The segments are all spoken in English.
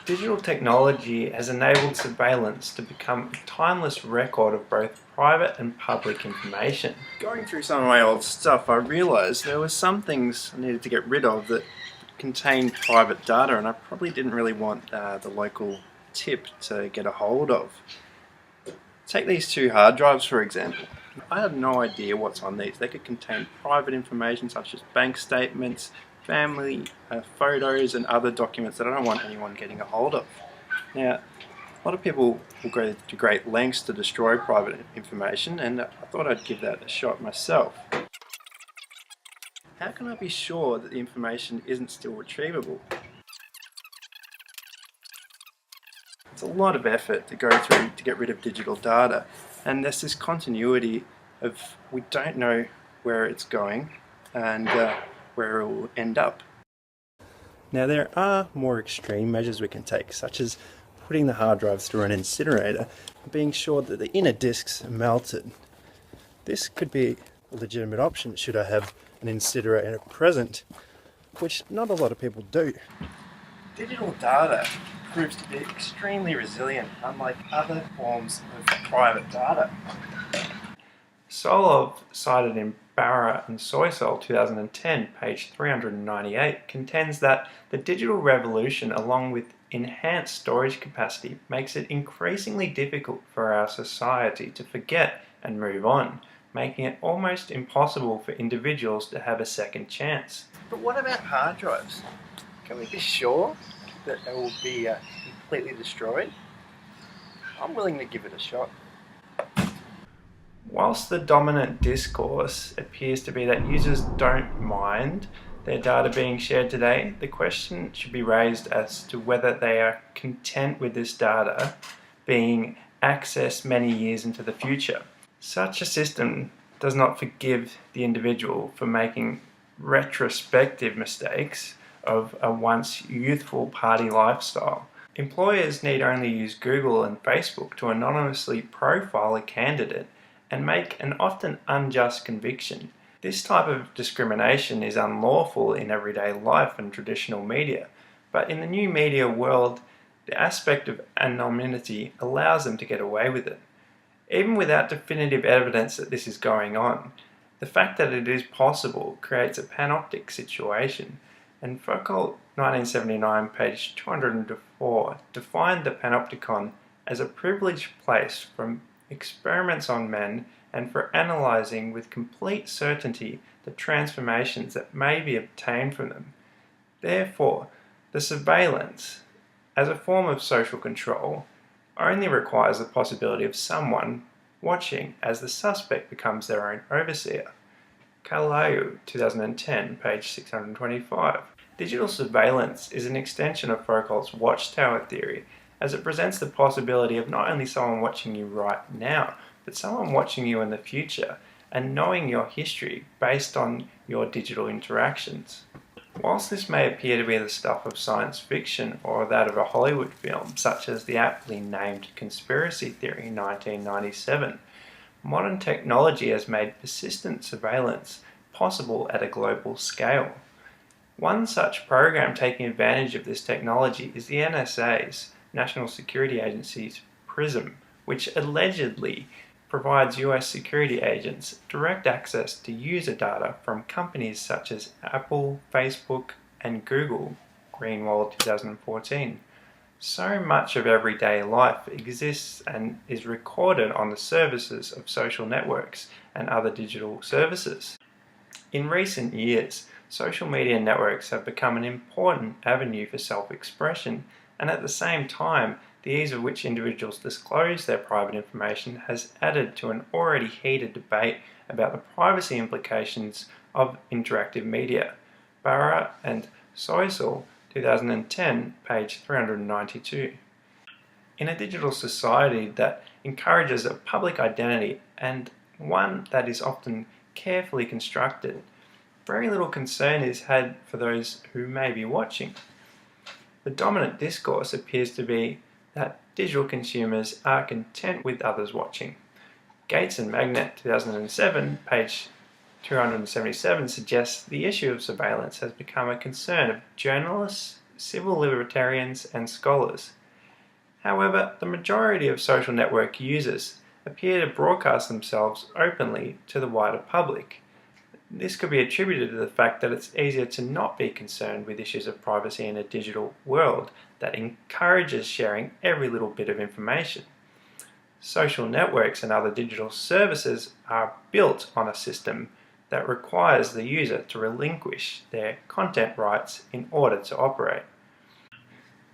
Digital technology has enabled surveillance to become a timeless record of both private and public information. Going through some of my old stuff, I realised there were some things I needed to get rid of that contained private data, and I probably didn't really want the local tip to get a hold of. Take these two hard drives for example. I had no idea what's on these. They could contain private information such as bank statements, family photos and other documents that I don't want anyone getting a hold of. Now, a lot of people will go to great lengths to destroy private information, and I thought I'd give that a shot myself. How can I be sure that the information isn't still retrievable? It's a lot of effort to go through to get rid of digital data, and there's this continuity of we don't know where it's going and where it will end up. Now there are more extreme measures we can take, such as putting the hard drives through an incinerator and being sure that the inner disks are melted. This could be a legitimate option should I have an incinerator present, which not a lot of people do. Digital data proves to be extremely resilient, unlike other forms of private data. Solov, cited in Barra and Soysol 2010, page 398, contends that the digital revolution, along with enhanced storage capacity, makes it increasingly difficult for our society to forget and move on, making it almost impossible for individuals to have a second chance. But what about hard drives? Can we be sure that they will be completely destroyed? I'm willing to give it a shot. Whilst the dominant discourse appears to be that users don't mind their data being shared today, the question should be raised as to whether they are content with this data being accessed many years into the future. Such a system does not forgive the individual for making retrospective mistakes of a once youthful party lifestyle. Employers need only use Google and Facebook to anonymously profile a candidate and make an often unjust conviction. This type of discrimination is unlawful in everyday life and traditional media, but in the new media world, the aspect of anonymity allows them to get away with it. Even without definitive evidence that this is going on, the fact that it is possible creates a panoptic situation, and Foucault, 1979, page 204, defined the panopticon as a privileged place from experiments on men and for analysing with complete certainty the transformations that may be obtained from them. Therefore, the surveillance, as a form of social control, only requires the possibility of someone watching as the suspect becomes their own overseer. Kalayu, 2010, page 625. Digital surveillance is an extension of Foucault's watchtower theory, as it presents the possibility of not only someone watching you right now, but someone watching you in the future and knowing your history based on your digital interactions. Whilst this may appear to be the stuff of science fiction or that of a Hollywood film, such as the aptly named Conspiracy Theory 1997, modern technology has made persistent surveillance possible at a global scale. One such program taking advantage of this technology is the NSA's National Security Agency's PRISM, which allegedly provides US security agents direct access to user data from companies such as Apple, Facebook, and Google, Greenwald 2014. So much of everyday life exists and is recorded on the services of social networks and other digital services. In recent years, social media networks have become an important avenue for self-expression, and at the same time, the ease with which individuals disclose their private information has added to an already heated debate about the privacy implications of interactive media. Barra and Soysol, 2010, page 392. In a digital society that encourages a public identity and one that is often carefully constructed, very little concern is had for those who may be watching. The dominant discourse appears to be that digital consumers are content with others watching. Gates and Magnet, 2007, page 277, suggests the issue of surveillance has become a concern of journalists, civil libertarians and scholars. However, the majority of social network users appear to broadcast themselves openly to the wider public. This could be attributed to the fact that it's easier to not be concerned with issues of privacy in a digital world that encourages sharing every little bit of information. Social networks and other digital services are built on a system that requires the user to relinquish their content rights in order to operate.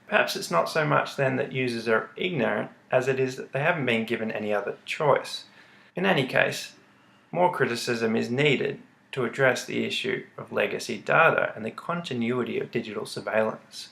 Perhaps it's not so much then that users are ignorant as it is that they haven't been given any other choice. In any case, more criticism is needed to address the issue of legacy data and the continuity of digital surveillance.